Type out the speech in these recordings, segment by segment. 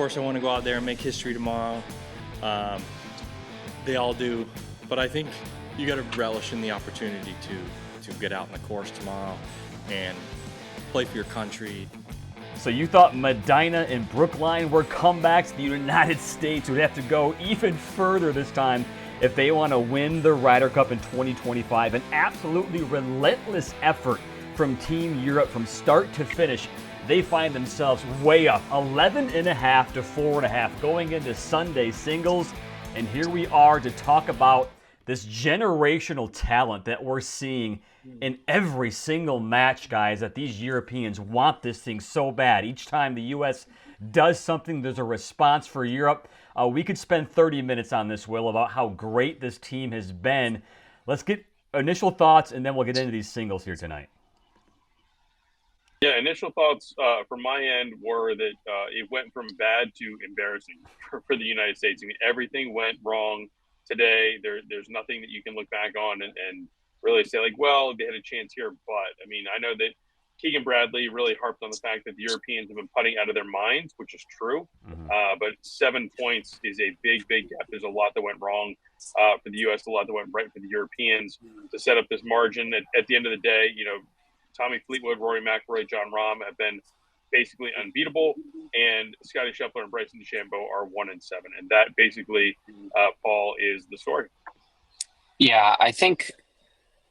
course, I want to go out there and make history tomorrow. They all do, but I think you got to relish in the opportunity to get out in the course tomorrow and play for your country. So you thought Medina and Brookline were comebacks? The United States would have to go even further this time if they want to win the Ryder Cup in 2025. An absolutely relentless effort from Team Europe from start to finish. They find themselves way up, 11.5 to 4.5 going into Sunday singles. And here we are to talk about this generational talent that we're seeing in every single match, guys, that these Europeans want this thing so bad. Each time the U.S. does something, there's a response for Europe. We could spend 30 minutes on this, Will, about how great this team has been. Let's get initial thoughts, and then we'll get into these singles here tonight. Yeah, initial thoughts from my end were that it went from bad to embarrassing for the United States. I mean, everything went wrong today. There's nothing that you can look back on and really say, like, well, they had a chance here. But, I mean, I know that Keegan Bradley really harped on the fact that the Europeans have been putting out of their minds, which is true. But 7 points is a big, big gap. There's a lot that went wrong for the U.S., a lot that went right for the Europeans to set up this margin. At the end of the day, you know, Tommy Fleetwood, Rory McIlroy, John Rahm have been basically unbeatable, and Scottie Scheffler and Bryson DeChambeau are 1-7, and that basically, Paul, is the story. Yeah, I think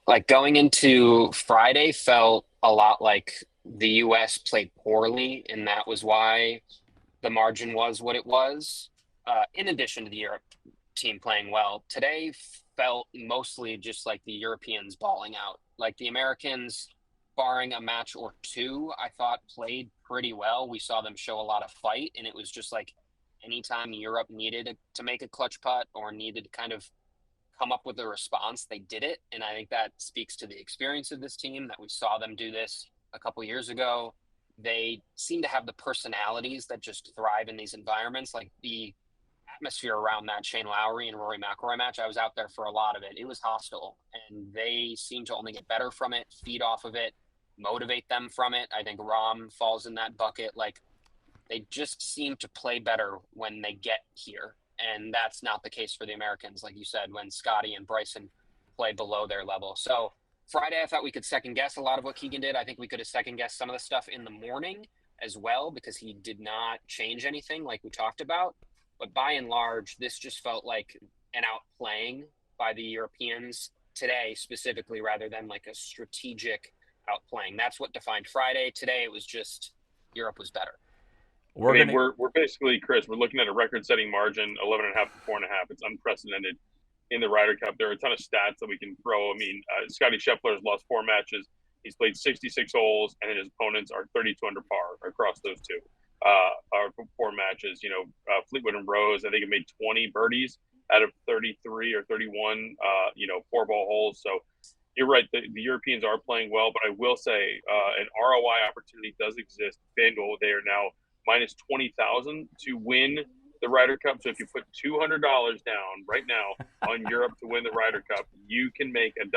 like going into Friday felt a lot like the U.S. played poorly, and that was why the margin was what it was. In addition to the Europe team playing well, today felt mostly just like the Europeans balling out, like the Americans. Barring a match or two, I thought played pretty well. We saw them show a lot of fight, and it was just like anytime Europe needed to make a clutch putt or needed to kind of come up with a response, they did it. And I think that speaks to the experience of this team, that we saw them do this a couple years ago. They seem to have the personalities that just thrive in these environments. Like the atmosphere around that Shane Lowry and Rory McIlroy match, I was out there for a lot of it. It was hostile, and they seem to only get better from it, feed off of it, motivate them from it. I think Rahm falls in that bucket. Like, they just seem to play better when they get here. And that's not the case for the Americans, like you said, when Scotty and Bryson play below their level. So Friday, I thought we could second guess a lot of what Keegan did. I think we could have second guessed some of the stuff in the morning as well, because he did not change anything like we talked about. But by and large, this just felt like an outplaying by the Europeans today specifically, rather than like a strategic outplaying. That's what defined Friday. Today, it was just Europe was better. We're basically, Chris, we're looking at a record-setting margin, 11.5 to 4.5. It's unprecedented in the Ryder Cup. There are a ton of stats that we can throw. I mean, Scottie Scheffler has lost 4 matches. He's played 66 holes, and his opponents are 32 under par across those two. 4 matches. You know, Fleetwood and Rose, I think, have made 20 birdies out of 33 or 31, 4-ball holes. So you're right. The Europeans are playing well, but I will say an ROI opportunity does exist. FanDuel, they are now minus 20,000 to win the Ryder Cup. So if you put $200 down right now on Europe to win the Ryder Cup, you can make $1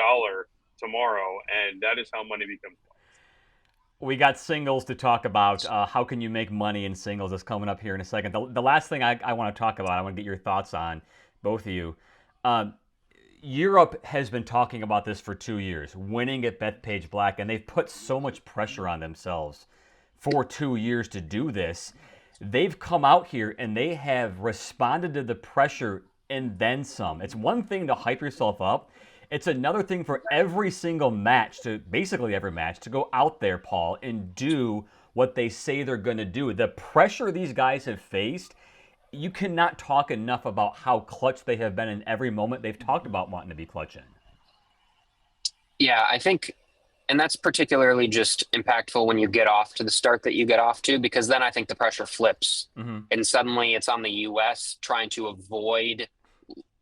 tomorrow, and that is how money becomes money. We got singles to talk about. How can you make money in singles? That's coming up here in a second. The last thing I want to talk about, I want to get your thoughts on, both of you. Europe has been talking about this for 2 years, winning at Bethpage Black, and they've put so much pressure on themselves for 2 years to do this. They've come out here and they have responded to the pressure and then some. It's one thing to hype yourself up. It's another thing for every single match, basically every match, to go out there, Paul, and do what they say they're going to do. The pressure these guys have faced, you cannot talk enough about how clutch they have been in every moment they've talked about wanting to be clutch in. Yeah, I think, and that's particularly just impactful when you get off to the start that you get off to, because then I think the pressure flips. And suddenly it's on the U.S. trying to avoid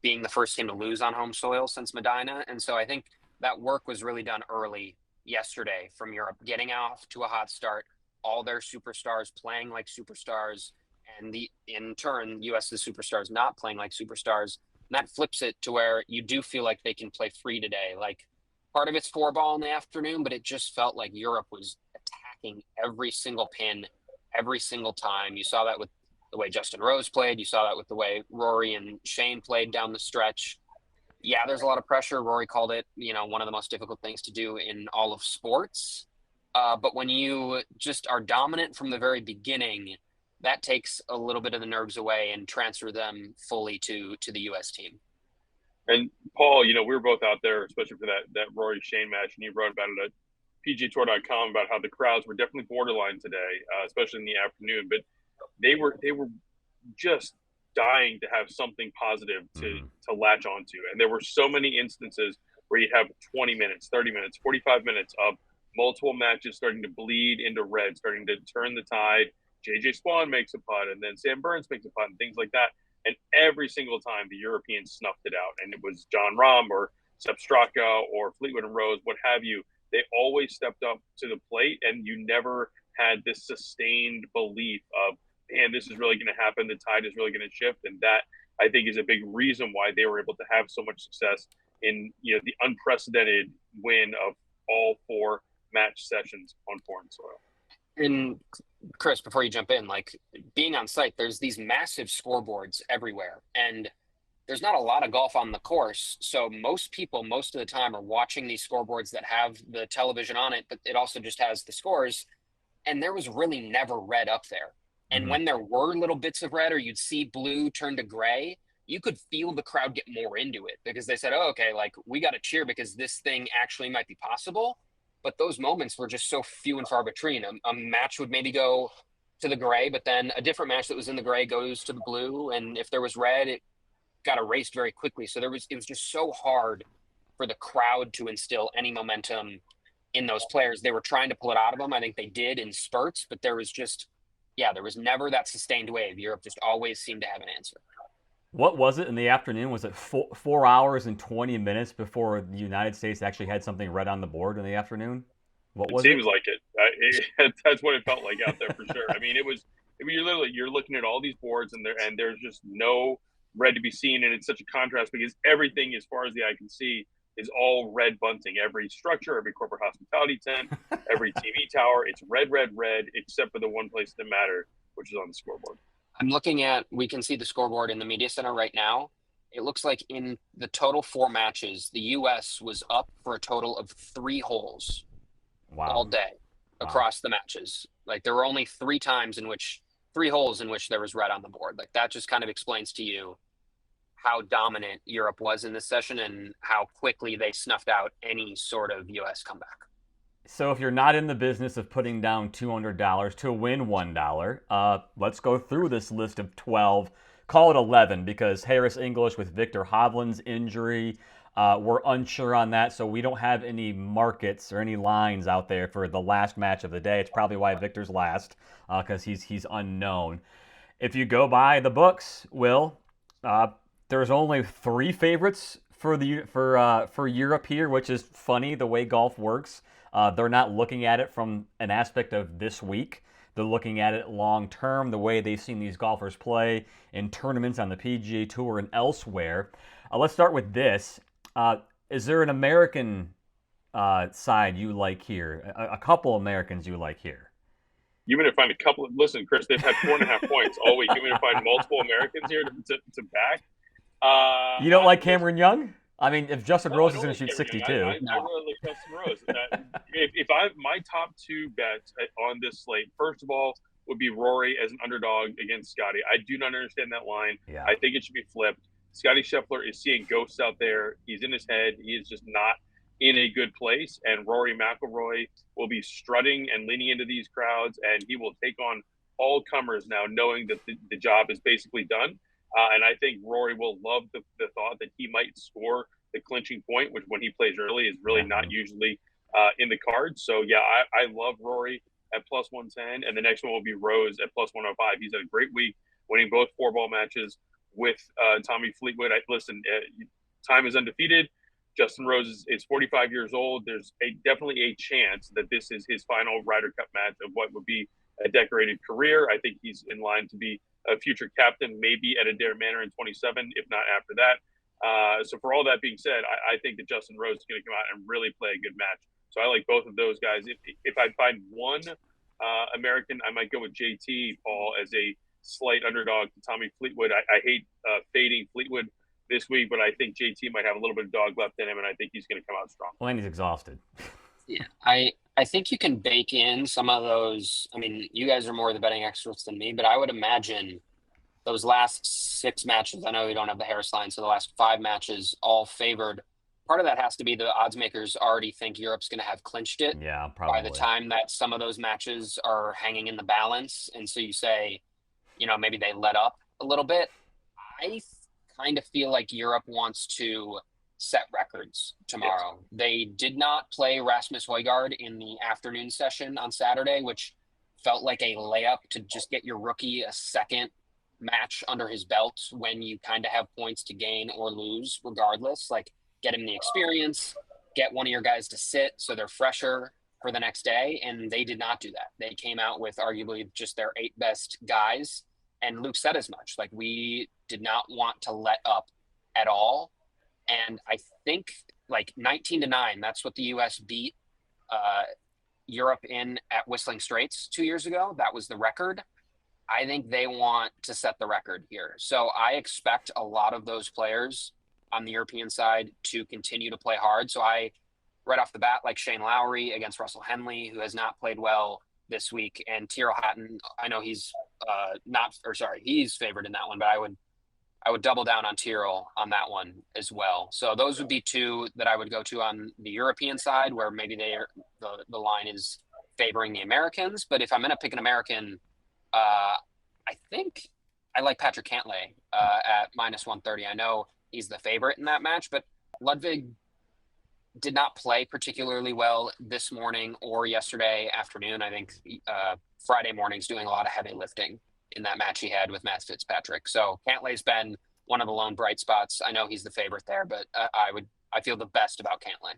being the first team to lose on home soil since Medina. And so I think that work was really done early yesterday from Europe, getting off to a hot start, all their superstars playing like superstars, and in turn, U.S.'s superstars not playing like superstars. And that flips it to where you do feel like they can play free today. Like, part of it's 4-ball in the afternoon, but it just felt like Europe was attacking every single pin, every single time. You saw that with the way Justin Rose played. You saw that with the way Rory and Shane played down the stretch. Yeah, there's a lot of pressure. Rory called it, one of the most difficult things to do in all of sports. But when you just are dominant from the very beginning, that takes a little bit of the nerves away and transfer them fully to the U.S. team. And Paul, we were both out there, especially for that Rory Shane match, and you wrote about it at PGAtour.com about how the crowds were definitely borderline today, especially in the afternoon. But they were just dying to have something positive to latch onto. And there were so many instances where you have 20 minutes, 30 minutes, 45 minutes of multiple matches starting to bleed into red, starting to turn the tide. JJ Spawn makes a putt, and then Sam Burns makes a putt, and things like that. And every single time the Europeans snuffed it out, and it was John Rahm or Sepp Straka or Fleetwood and Rose, what have you, they always stepped up to the plate, and you never had this sustained belief of, man, this is really going to happen. The tide is really going to shift. And that, I think, is a big reason why they were able to have so much success in the unprecedented win of all 4 match sessions on foreign soil. And Chris, before you jump in, like being on site, there's these massive scoreboards everywhere, and there's not a lot of golf on the course. So most people, most of the time, are watching these scoreboards that have the television on it, but it also just has the scores. And there was really never red up there. And when there were little bits of red, or you'd see blue turn to gray, you could feel the crowd get more into it because they said, oh, okay, like we got to cheer because this thing actually might be possible. But those moments were just so few and far between. A match would maybe go to the gray, but then a different match that was in the gray goes to the blue. And if there was red, it got erased very quickly. So it was just so hard for the crowd to instill any momentum in those players. They were trying to pull it out of them. I think they did in spurts, but there was never that sustained wave. Europe just always seemed to have an answer. What was it in the afternoon? Was it 4 hours and 20 minutes before the United States actually had something red on the board in the afternoon? What was it? Seems like it. That's what it felt like out there for sure. I mean, you're looking at all these boards and there's just no red to be seen, and it's such a contrast because everything, as far as the eye can see, is all red bunting. Every structure, every corporate hospitality tent, every TV tower, it's red, red, red, except for the one place that mattered, which is on the scoreboard. We can see the scoreboard in the media center right now. It looks like in the total 4 matches, the U.S. was up for a total of 3 holes all day across the matches. Like there were only 3 holes in which there was red on the board. Like that just kind of explains to you how dominant Europe was in this session and how quickly they snuffed out any sort of U.S. comeback. So if you're not in the business of putting down $200 to win $1, let's go through this list of 12. Call it 11 because Harris English with Victor Hovland's injury, we're unsure on that, so we don't have any markets or any lines out there for the last match of the day. It's probably why Victor's last because he's unknown. If you go by the books, Will, there's only 3 favorites for Europe here, which is funny the way golf works. They're not looking at it from an aspect of this week. They're looking at it long term, the way they've seen these golfers play in tournaments on the PGA Tour and elsewhere. Let's start with this. Is there an American side you like here? A couple Americans you like here? You want to find a couple of, listen, Chris, they've had 4.5 points all week. You want to find multiple Americans here to back? You don't like Cameron Young? I mean, if Justin Rose is going to shoot 62. I really like Justin Rose. If my top 2 bets on this slate, first of all, would be Rory as an underdog against Scotty. I do not understand that line. Yeah. I think it should be flipped. Scotty Scheffler is seeing ghosts out there. He's in his head. He is just not in a good place. And Rory McIlroy will be strutting and leaning into these crowds, and he will take on all comers now, knowing that the job is basically done. And I think Rory will love the thought that he might score the clinching point, which when he plays early is really not usually in the cards. So, yeah, I love Rory at plus 110. And the next one will be Rose at plus 105. He's had a great week, winning both 4-ball matches with Tommy Fleetwood. Time is undefeated. Justin Rose is 45 years old. There's definitely a chance that this is his final Ryder Cup match of what would be a decorated career. I think he's in line to be a future captain, maybe at Adair Manor in 27, if not after that. So for all that being said, I think that Justin Rose is going to come out and really play a good match. So I like both of those guys. If I find one American, I might go with JT, Paul, as a slight underdog to Tommy Fleetwood. I hate fading Fleetwood this week, but I think JT might have a little bit of dog left in him, and I think he's going to come out strong. Well, and he's exhausted. Yeah, I think you can bake in some of those. I mean, you guys are more the betting experts than me, but I would imagine those last 6 matches, I know we don't have the Harris line, so the last 5 matches all favored. Part of that has to be the odds makers already think Europe's going to have clinched it. Yeah, probably. By the time that some of those matches are hanging in the balance. And so you say, maybe they let up a little bit. I kind of feel like Europe wants to set records tomorrow. Yes. They did not play Rasmus Højgaard in the afternoon session on Saturday, which felt like a layup to just get your rookie a second match under his belt when you kind of have points to gain or lose regardless. Like, get him the experience, get one of your guys to sit so they're fresher for the next day, and they did not do that. They came out with arguably just their 8 best guys, and Luke said as much. Like, we did not want to let up at all, and I think like 19-9, that's what the U.S. beat Europe in at Whistling Straits 2 years ago. That was the record. I think they want to set the record here. So I expect a lot of those players on the European side to continue to play hard. So I, right off the bat, like Shane Lowry against Russell Henley, who has not played well this week, and Tyrrell Hatton. I know he's he's favored in that one, but I would double down on Tyrrell on that one as well. So those would be 2 that I would go to on the European side, where maybe the line is favoring the Americans. But if I'm going to pick an American, I think I like Patrick Cantlay at -130. I know he's the favorite in that match, but Ludwig did not play particularly well this morning or yesterday afternoon. I think Friday morning's doing a lot of heavy lifting in that match he had with Matt Fitzpatrick. So Cantlay's been one of the lone bright spots. I know he's the favorite there, but I feel the best about Cantlay.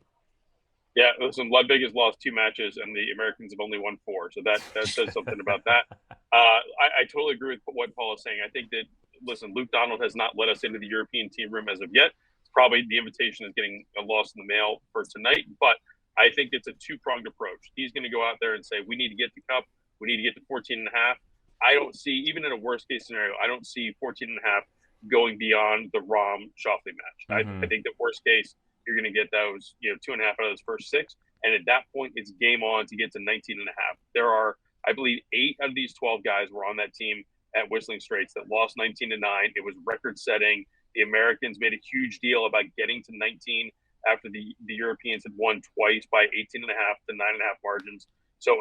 Yeah, listen, Ludwig has lost 2 matches, and the Americans have only won 4. So that says something about that. I totally agree with what Paul is saying. I think that, listen, Luke Donald has not let us into the European team room as of yet. It's probably the invitation is getting lost in the mail for tonight, but I think it's a 2-pronged approach. He's going to go out there and say, we need to get the cup. We need to get to 14.5. I don't see, even in a worst-case scenario, I don't see 14.5 going beyond the Rahm Schauffele match. Mm-hmm. I think that worst case, you're going to get those, 2.5 out of those first 6. And at that point, it's game on to get to 19.5. There are, I believe, 8 out of these 12 guys were on that team at Whistling Straits that lost 19-9. It was record-setting. The Americans made a huge deal about getting to 19 after the Europeans had won twice by 18.5 to 9.5 margins. So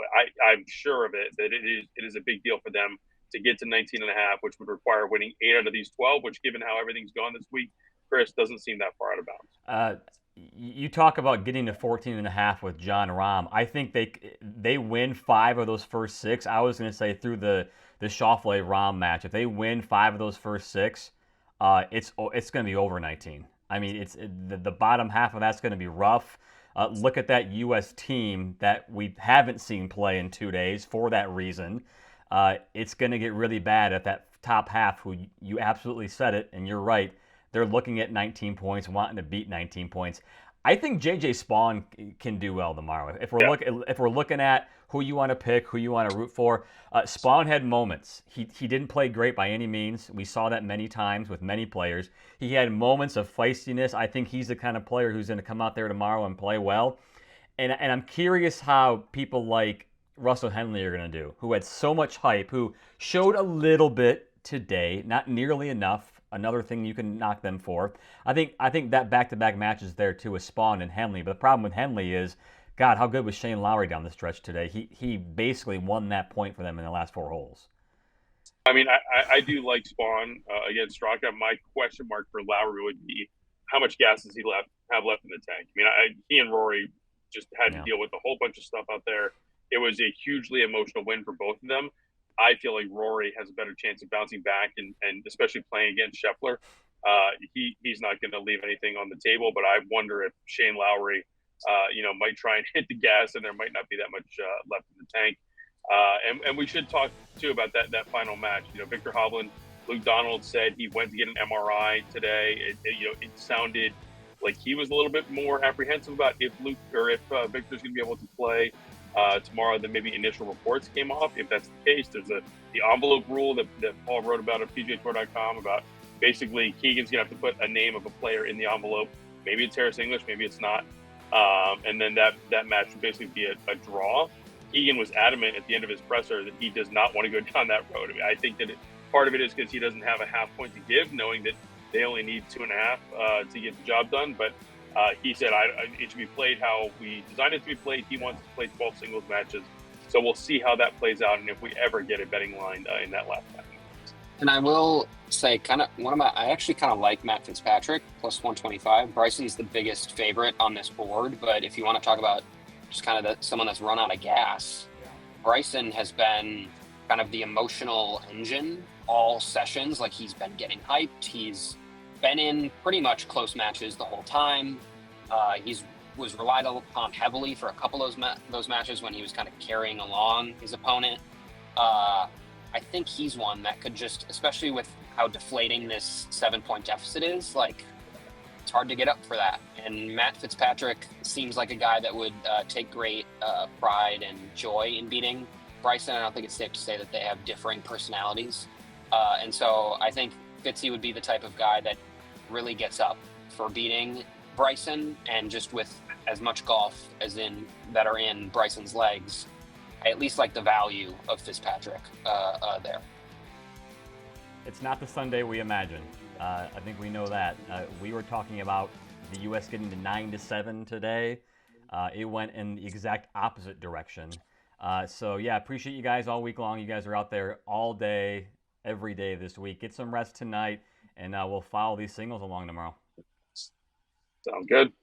I'm sure of it that it is a big deal for them to get to 19.5, which would require winning 8 out of these 12, which, given how everything's gone this week, Chris, doesn't seem that far out of bounds. You talk about getting to 14.5 with Jon Rahm. I think they win 5 of those first 6. I was going to say through the Schauffele Rahm match, if they win 5 of those first 6, it's going to be over 19. I mean, the bottom half of that's going to be rough. Look at that U.S. team that we haven't seen play in 2 days for that reason. It's going to get really bad at that top half, who you absolutely said it, and you're right. They're looking at 19 points, wanting to beat 19 points. I think J.J. Spawn can do well tomorrow. If we're looking at who you want to pick, who you want to root for, Spawn had moments. He didn't play great by any means. We saw that many times with many players. He had moments of feistiness. I think he's the kind of player who's going to come out there tomorrow and play well. And I'm curious how people like Russell Henley are going to do, who had so much hype, who showed a little bit today, not nearly enough. Another thing you can knock them for. I think that back-to-back match is there too with Spawn and Henley. But the problem with Henley is, God, how good was Shane Lowry down the stretch today? He basically won that point for them in the last 4 holes. I mean, I do like Spawn against Straka. My question mark for Lowry would be, how much gas does he have left in the tank? I mean, he and Rory just had to deal with a whole bunch of stuff out there. It was a hugely emotional win for both of them. I feel like Rory has a better chance of bouncing back, and especially playing against Scheffler. He's not going to leave anything on the table, but I wonder if Shane Lowry, might try and hit the gas, and there might not be that much left in the tank. And we should talk too about that final match. Victor Hovland, Luke Donald said he went to get an MRI today. It sounded like he was a little bit more apprehensive about if Victor's going to be able to play. tomorrow that maybe initial reports came off. If that's the case, there's the envelope rule that Paul wrote about at PGATour.com about basically Keegan's going to have to put a name of a player in the envelope. Maybe it's Harris English, maybe it's not. And then that match would basically be a draw. Keegan was adamant at the end of his presser that he does not want to go down that road. I mean, I think that part of it is because he doesn't have a half point to give, knowing that they only need 2.5 to get the job done. But he said it should be played how we designed it to be played. He wants to play 12 singles matches. So we'll see how that plays out and if we ever get a betting line in that last match. And I will say, I actually kind of like Matt Fitzpatrick plus 125. Bryson's the biggest favorite on this board, but if you want to talk about just kind of someone that's run out of gas, Bryson has been kind of the emotional engine all sessions. Like, he's been getting hyped. He's been in pretty much close matches the whole time. He's was relied upon heavily for a couple of those matches when he was kind of carrying along his opponent. I think he's one that could just, especially with how deflating this 7-point deficit is, like, it's hard to get up for that. And Matt Fitzpatrick seems like a guy that would take great pride and joy in beating Bryson. I don't think it's safe to say that they have differing personalities. And so I think Fitzy would be the type of guy that really gets up for beating Bryson, and just with as much golf as in that are in Bryson's legs, I at least like the value of Fitzpatrick there. It's not the Sunday we imagined. I think we know that. We were talking about the U.S. getting to 9-7 today. It went in the exact opposite direction. So yeah, appreciate you guys all week long. You guys are out there all day, every day this week. Get some rest tonight, and we'll follow these singles along tomorrow. Sounds good.